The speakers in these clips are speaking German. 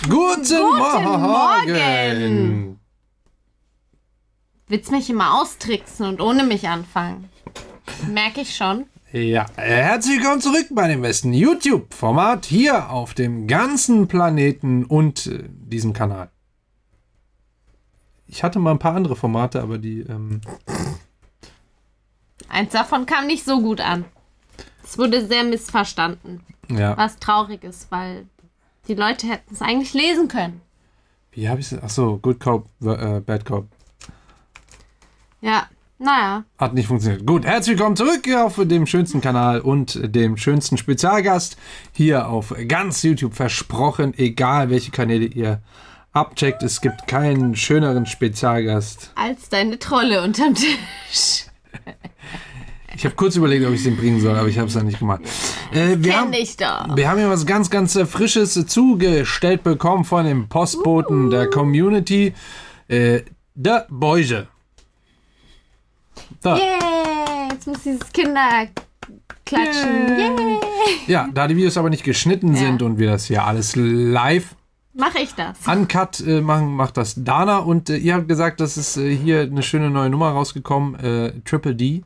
Guten Morgen! Willst mich immer austricksen und ohne mich anfangen? Merke ich schon. Ja, herzlich willkommen zurück bei dem besten YouTube-Format hier auf dem ganzen Planeten und diesem Kanal. Ich hatte mal ein paar andere Formate, aber die... Eins davon kam nicht so gut an. Es wurde sehr missverstanden. Ja. Was traurig ist, weil die Leute hätten es eigentlich lesen können. Wie habe ich es? Achso, Good Cop, Bad Cop. Ja, naja. Hat nicht funktioniert. Gut, herzlich willkommen zurück auf dem schönsten Kanal und dem schönsten Spezialgast hier auf ganz YouTube versprochen. Egal welche Kanäle ihr abcheckt, es gibt keinen schöneren Spezialgast. Als deine Trolle unterm Tisch. Ich habe kurz überlegt, ob ich den bringen soll, aber ich habe es dann nicht gemacht. Wir haben hier was ganz, ganz Frisches zugestellt bekommen von dem Postboten der Community. Der Beuge. Da. Yay! Jetzt muss dieses Kinderklatschen. Yay! Ja, da die Videos aber nicht geschnitten sind und wir das hier alles live mache ich das. Uncut macht das Dana. Und ihr habt gesagt, dass es hier eine schöne neue Nummer rausgekommen. Triple D.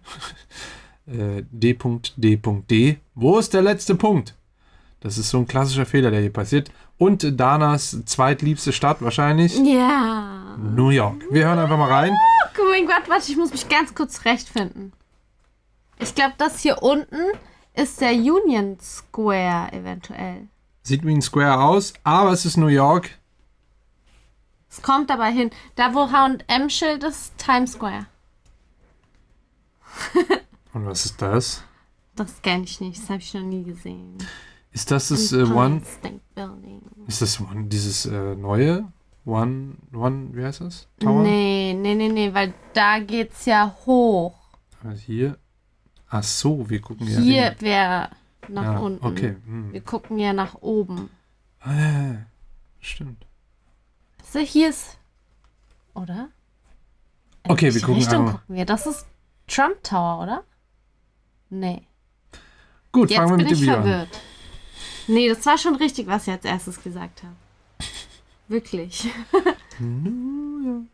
D.D.D. Wo ist der letzte Punkt? Das ist so ein klassischer Fehler, der hier passiert. Und Danas zweitliebste Stadt wahrscheinlich. Ja. New York. Wir hören einfach mal rein. Oh mein Gott, warte, ich muss mich ganz kurz zurechtfinden. Ich glaube, das hier unten ist der Union Square eventuell. Sieht wie ein Square aus, aber es ist New York. Es kommt aber hin. Da, wo H&M-Schild ist, Times Square. Und was ist das? Das kenne ich nicht, das habe ich noch nie gesehen. Ist das das One? Ist das One, dieses neue? One, wie heißt das? Tower? Nee, weil da geht's ja hoch. Also hier. Ach so, wir gucken ja. Hier wäre nach unten. Okay. Wir gucken ja nach oben. Ah, ja, stimmt. So, hier ist. Oder? Okay, wir gucken gucken wir. Das ist Trump Tower, oder? Nee. Gut, jetzt fangen wir mit dem Video verwirrt. An. Nee, das war schon richtig, was ich als erstes gesagt habe. Wirklich. New York.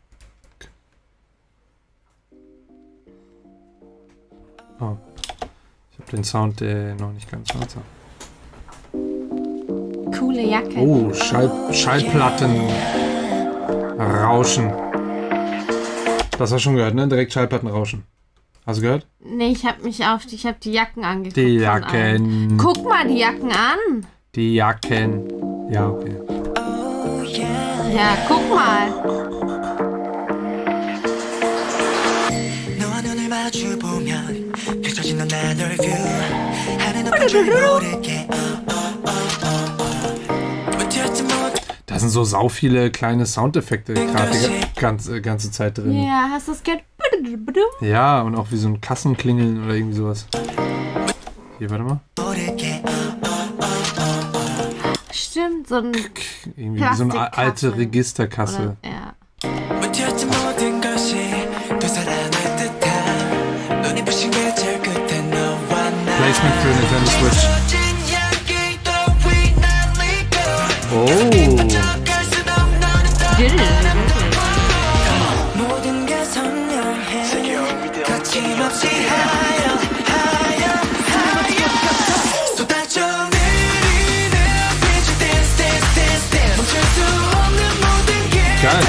Oh. Ich habe den Sound noch nicht ganz langsam. Coole Jacke. Oh, Schallplatten rauschen. Das hast du schon gehört, ne? Direkt Schallplatten rauschen. Hast du gehört? Nee, ich habe die Jacken angeguckt. Die Jacken. Guck mal die Jacken an. Die Jacken. Ja, okay. Ja, guck mal. Da sind so sau viele kleine Soundeffekte gerade die ganze Zeit drin. Ja, hast du das gehört? Ja, und auch wie so ein Kassenklingeln oder irgendwie sowas. Hier, warte mal. Stimmt, so ein irgendwie wie so eine alte Registerkasse. Oder, ja. Placement für Nintendo Switch. Oh. Geil.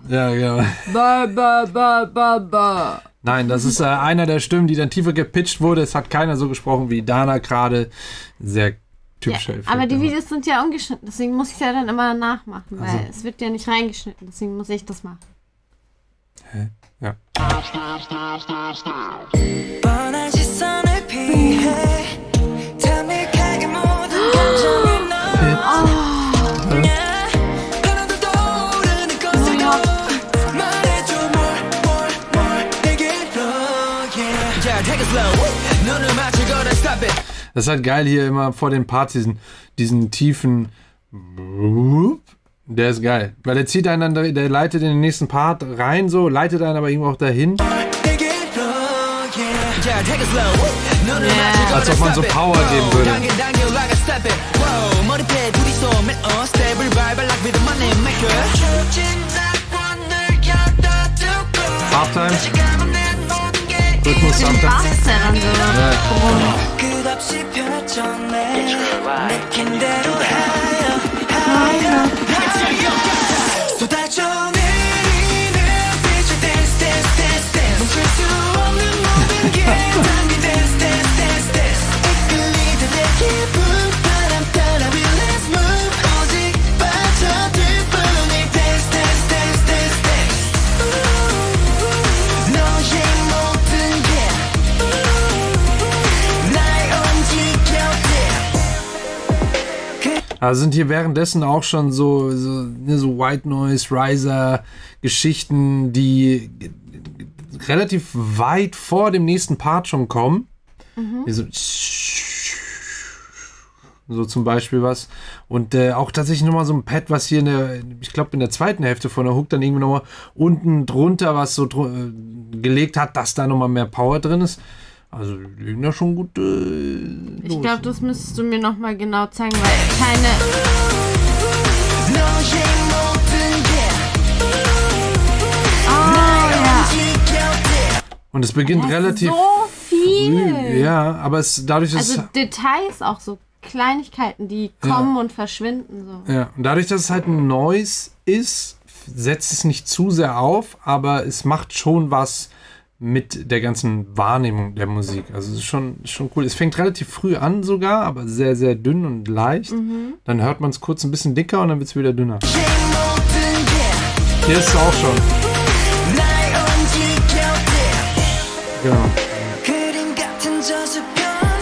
Ja, genau. Nein, das ist einer der Stimmen, die dann tiefer gepitcht wurde. Es hat keiner so gesprochen wie Dana gerade. Sehr typischer Effekt. Aber die Videos sind ja ungeschnitten, deswegen muss ich ja dann immer nachmachen, weil es wird ja nicht reingeschnitten, deswegen muss ich das machen. Hä? Ja. Das ist halt geil hier immer vor den Parts, diesen tiefen. Der ist geil. Weil der zieht einen dann, der leitet in den nächsten Part rein, so, leitet einen aber irgendwo auch dahin. Als ob man so Power geben würde. Halftime. Rhythmus Halftime. Also sind hier währenddessen auch schon so White Noise, Riser Geschichten, die relativ weit vor dem nächsten Part schon kommen. So zum Beispiel was. Und auch tatsächlich nochmal so ein Pad, was hier ich glaube in der zweiten Hälfte von der Hook dann irgendwie nochmal unten drunter was so gelegt hat, dass da nochmal mehr Power drin ist. Also liegen da schon gut. Ich glaube, das müsstest du mir nochmal genau zeigen, weil keine. Und es beginnt relativ. So viel! Früh, ja, aber es dadurch ist. Also Details auch so. Kleinigkeiten, die kommen und verschwinden. So. Ja, und dadurch, dass es halt ein Noise ist, setzt es nicht zu sehr auf, aber es macht schon was mit der ganzen Wahrnehmung der Musik. Also es ist schon cool. Es fängt relativ früh an sogar, aber sehr, sehr dünn und leicht. Dann hört man es kurz ein bisschen dicker und dann wird es wieder dünner. Hier ist es auch schon. Genau.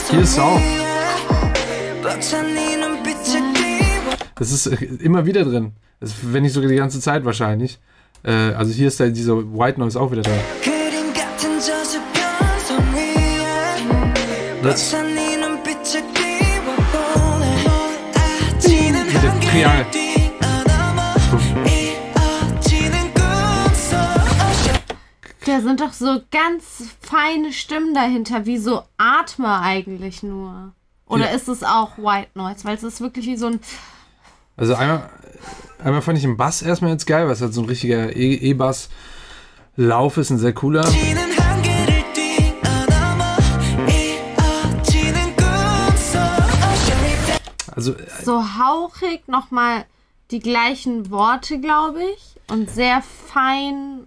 Hier ist es auch. Das ist immer wieder drin. Das, wenn nicht sogar die ganze Zeit wahrscheinlich. Also hier ist dieser White Noise auch wieder da. Das mit dem Trial. Da sind doch so ganz feine Stimmen dahinter, wie so Atme eigentlich nur. Oder ist es auch White Noise? Weil es ist wirklich wie so ein... Also einmal fand ich den Bass erstmal jetzt geil, weil es halt so ein richtiger E-Bass-Lauf ist, ein sehr cooler. Also, so hauchig nochmal die gleichen Worte, glaube ich. Und sehr fein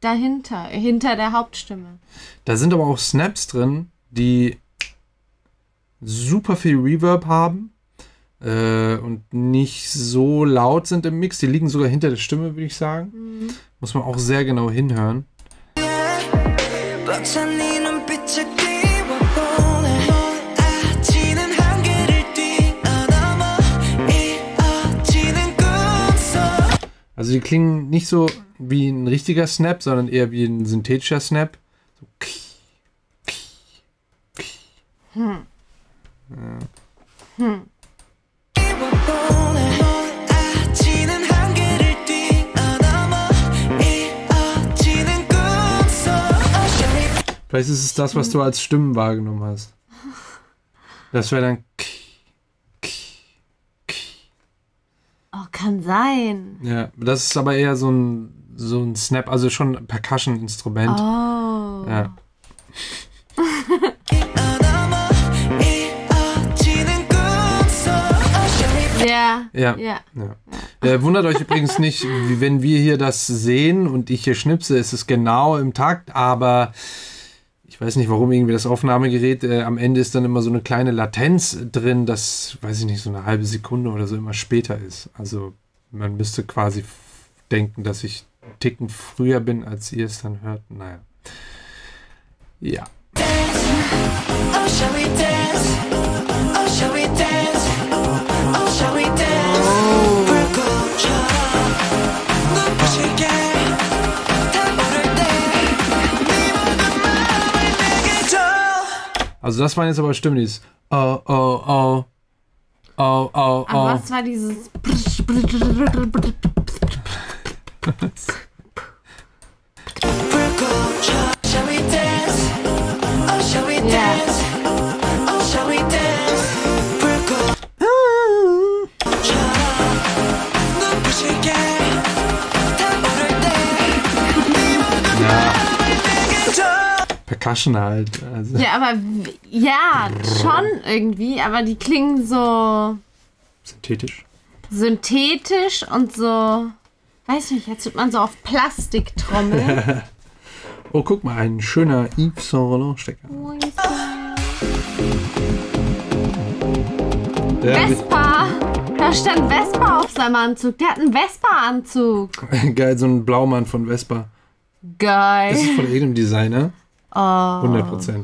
dahinter, hinter der Hauptstimme. Da sind aber auch Snaps drin, die super viel Reverb haben und nicht so laut sind im Mix. Die liegen sogar hinter der Stimme, würde ich sagen. Muss man auch sehr genau hinhören. Also die klingen nicht so wie ein richtiger Snap, sondern eher wie ein synthetischer Snap. So. Vielleicht ist es das, was du als Stimmen wahrgenommen hast. Das wäre dann. Oh, kann sein. Ja, das ist aber eher so ein Snap, also schon ein Percussion-Instrument. Oh. Ja. Ja. Wundert euch übrigens nicht, wenn wir hier das sehen und ich hier schnipse, ist es genau im Takt, aber ich weiß nicht, warum irgendwie das Aufnahmegerät, am Ende ist dann immer so eine kleine Latenz drin, das, weiß ich nicht, so eine halbe Sekunde oder so immer später ist. Also man müsste quasi denken, dass ich einen Ticken früher bin, als ihr es dann hört. Naja. Ja. Oh, shall we dance? Oh, shall we dance? Oh, shall we dance? Also das waren jetzt aber Stimmen, dieses oh, oh, oh. Oh, oh, oh. Aber was war dieses... Percussion halt. Also. Ja, aber schon irgendwie, aber die klingen so synthetisch und so, weiß nicht, jetzt wird man so auf Plastik trommeln. Oh, guck mal, ein schöner Yves Saint Laurent Stecker. Vespa! Da stand Vespa auf seinem Anzug. Der hat einen Vespa-Anzug. Geil, so ein Blaumann von Vespa. Geil. Das ist von jedem Designer. 100%.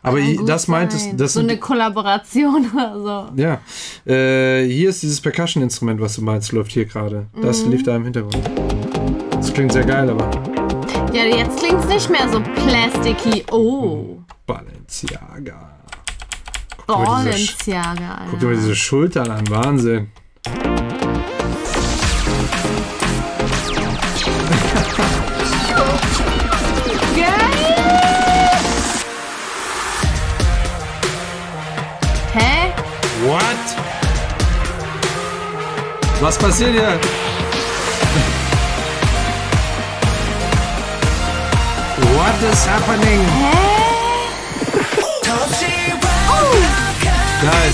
Aber das meintest du. So eine Kollaboration oder so. Ja. Hier ist dieses Percussion-Instrument, was du meinst, läuft hier gerade. Das lief da im Hintergrund. Das klingt sehr geil, aber. Ja, jetzt klingt es nicht mehr so plasticky. Oh. Balenciaga. Balenciaga, Guck dir mal diese Schultern an. Wahnsinn. Hä? What? Was passiert hier? What is happening? Hä? Oh! Geil.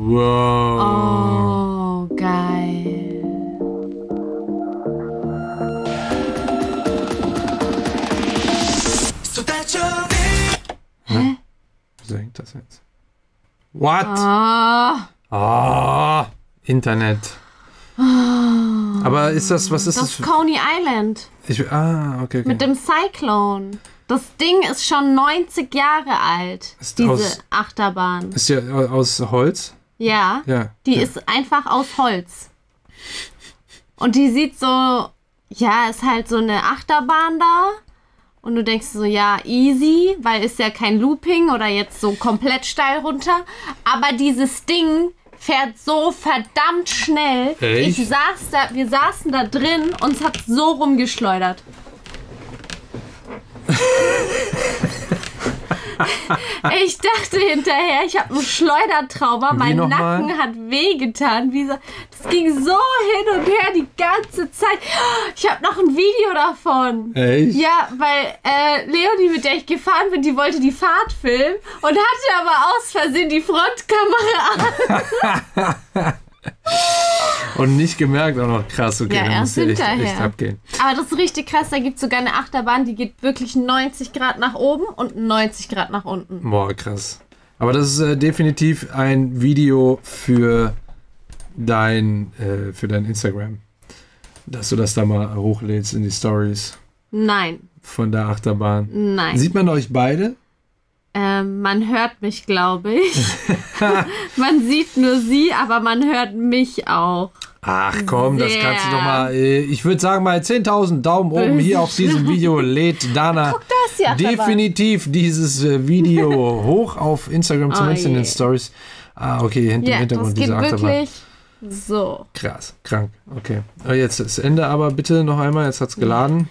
Wow. Oh, geil. Hä? Wieso hängt das jetzt? What? Internet. Aber ist das, was ist das? Das ist Coney Island. Okay. Mit dem Cyclone. Das Ding ist schon 90 Jahre alt. Diese Achterbahn. Ist ja aus Holz? Ja. Die ist einfach aus Holz. Und die sieht so, ist halt so eine Achterbahn da. Und du denkst so, ja, easy, weil ist ja kein Looping oder jetzt so komplett steil runter. Aber dieses Ding fährt so verdammt schnell. Echt? Wir saßen da drin und es hat so rumgeschleudert. Ich dachte hinterher, ich habe einen Schleudertrauma, mein Nacken hat wehgetan. Das ging so hin und her die ganze Zeit. Ich habe noch ein Video davon. Echt? Ja, weil Leonie, mit der ich gefahren bin, die wollte die Fahrt filmen und hatte aber aus Versehen die Frontkamera an. Und nicht gemerkt auch noch, krass, okay, ja, dann muss echt abgehen. Aber das ist richtig krass, da gibt es sogar eine Achterbahn, die geht wirklich 90 Grad nach oben und 90 Grad nach unten. Boah, krass. Aber das ist definitiv ein Video für dein Instagram. Dass du das da mal hochlädst in die Stories. Nein. Von der Achterbahn. Nein. Sieht man euch beide? Man hört mich, glaube ich. Man sieht nur sie, aber man hört mich auch. Ach komm, das kannst du doch mal. Ich würde sagen, mal 10.000 Daumen oben hier auf diesem Video lädt Dana definitiv dieses Video hoch auf Instagram, zumindest in den Stories. Okay, im Hintergrund diese Achterbahn. Wirklich so. Krass, krank. Okay. Jetzt das Ende aber bitte noch einmal. Jetzt hat es geladen.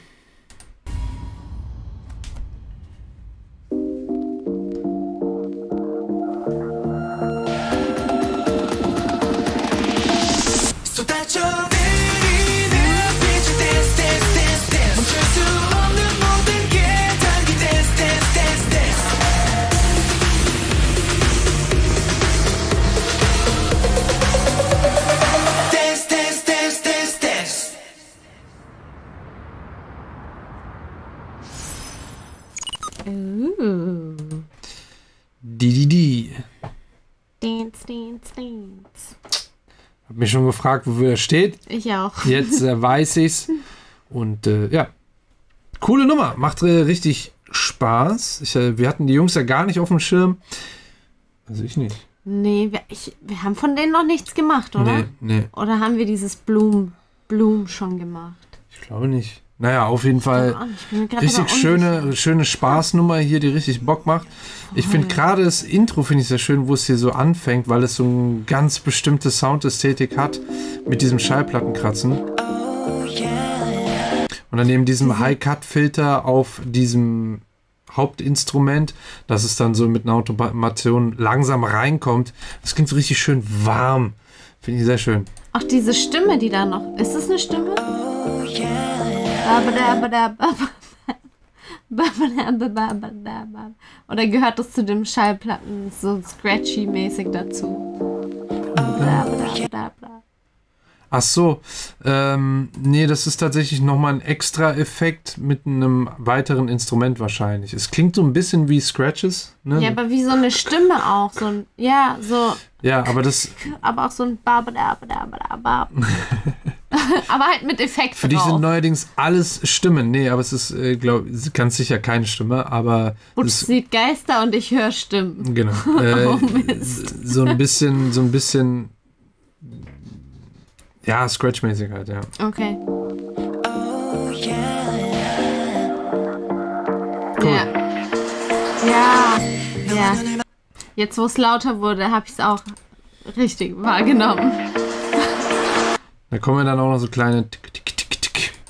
Die. Dance, dance, dance. Hab mich schon gefragt, wofür er steht. Ich auch. Jetzt weiß ich's. Und ja, coole Nummer. Macht richtig Spaß. Wir hatten die Jungs ja gar nicht auf dem Schirm. Also ich nicht. Nee, wir haben von denen noch nichts gemacht, oder? Nee. Oder haben wir dieses Bloom schon gemacht? Ich glaube nicht. Naja, auf jeden Fall richtig schöne Spaßnummer hier, die richtig Bock macht. Ich finde gerade das Intro finde ich sehr schön, wo es hier so anfängt, weil es so eine ganz bestimmte Soundästhetik hat mit diesem Schallplattenkratzen. Und dann neben diesem High-Cut-Filter auf diesem Hauptinstrument, dass es dann so mit einer Automation langsam reinkommt. Das klingt so richtig schön warm. Finde ich sehr schön. Ach, diese Stimme, die da noch... Ist das eine Stimme? Oder gehört das zu dem Schallplatten so scratchy-mäßig dazu? Ach so, nee, das ist tatsächlich nochmal ein extra Effekt mit einem weiteren Instrument wahrscheinlich. Es klingt so ein bisschen wie Scratches. Ne? Ja, aber wie so eine Stimme auch. So ein, ja, so. Ja, aber das... Aber auch so ein aber halt mit Effekt Für dich sind neuerdings alles Stimmen. Nee, aber es ist, glaube ich, ganz sicher keine Stimme, aber... Butch sieht Geister und ich höre Stimmen. Genau. So ein bisschen... Ja, Scratch-mäßig halt, ja. Okay. Cool. Ja. Jetzt, wo es lauter wurde, habe ich es auch richtig wahrgenommen. Da kommen dann auch noch so kleine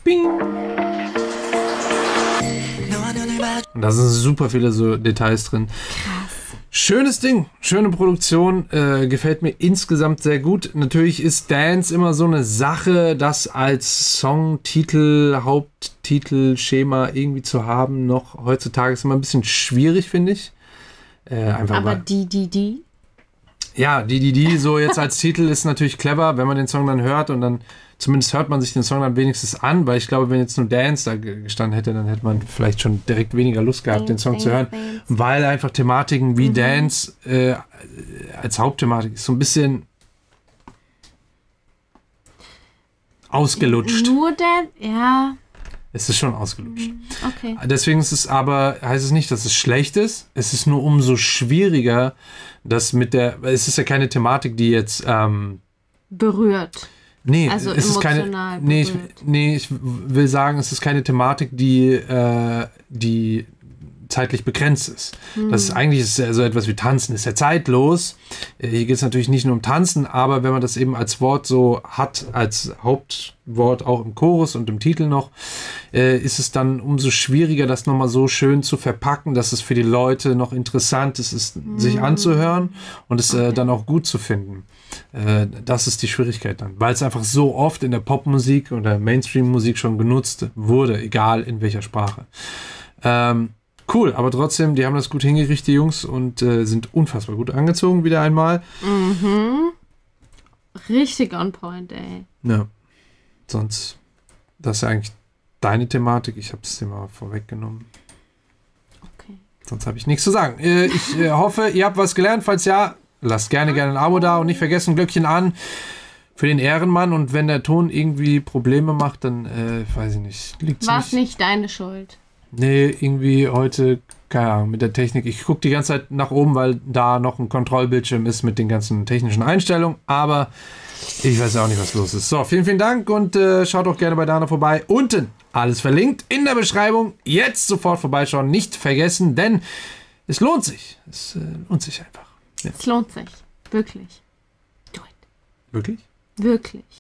Bing. Und da sind super viele so Details drin. Schönes Ding, schöne Produktion, gefällt mir insgesamt sehr gut. Natürlich ist Dance immer so eine Sache, das als Songtitel, Haupttitel, Schema irgendwie zu haben, noch heutzutage ist immer ein bisschen schwierig, finde ich. Aber die? Ja, die so jetzt als Titel ist natürlich clever, wenn man den Song dann hört und dann zumindest hört man sich den Song dann wenigstens an, weil ich glaube, wenn jetzt nur Dance da gestanden hätte, dann hätte man vielleicht schon direkt weniger Lust gehabt, den Song zu hören, weil einfach Thematiken wie Dance als Hauptthematik ist so ein bisschen ausgelutscht. Nur Dance? Ja. Es ist schon ausgelutscht. Okay. Deswegen ist es aber, heißt es nicht, dass es schlecht ist. Es ist nur umso schwieriger, dass es ist ja keine Thematik, die jetzt berührt. Nee, also es ist keine. Ich will sagen, es ist keine Thematik, die zeitlich begrenzt ist. Das ist eigentlich so etwas wie Tanzen, ist ja zeitlos. Hier geht es natürlich nicht nur um Tanzen, aber wenn man das eben als Wort so hat, als Hauptwort auch im Chorus und im Titel noch, ist es dann umso schwieriger, das nochmal so schön zu verpacken, dass es für die Leute noch interessant ist, sich anzuhören und es dann auch gut zu finden. Das ist die Schwierigkeit dann, weil es einfach so oft in der Popmusik oder Mainstream-Musik schon genutzt wurde, egal in welcher Sprache. Cool, aber trotzdem, die haben das gut hingekriegt, die Jungs, und sind unfassbar gut angezogen, wieder einmal. Mhm. Richtig on point, ey. Ja, sonst, das ist ja eigentlich deine Thematik. Ich habe es dir mal vorweggenommen. Okay. Sonst habe ich nichts zu sagen. Ich hoffe, ihr habt was gelernt. Falls ja, lasst gerne ein Abo da und nicht vergessen, Glöckchen an für den Ehrenmann. Und wenn der Ton irgendwie Probleme macht, dann, weiß ich nicht. War es nicht deine Schuld? Nee, irgendwie heute, keine Ahnung, mit der Technik. Ich gucke die ganze Zeit nach oben, weil da noch ein Kontrollbildschirm ist mit den ganzen technischen Einstellungen. Aber ich weiß auch nicht, was los ist. So, vielen Dank und schaut auch gerne bei Dana vorbei. Unten alles verlinkt in der Beschreibung. Jetzt sofort vorbeischauen, nicht vergessen, denn es lohnt sich. Es lohnt sich einfach. Ja. Es lohnt sich. Wirklich. Do it. Wirklich? Wirklich.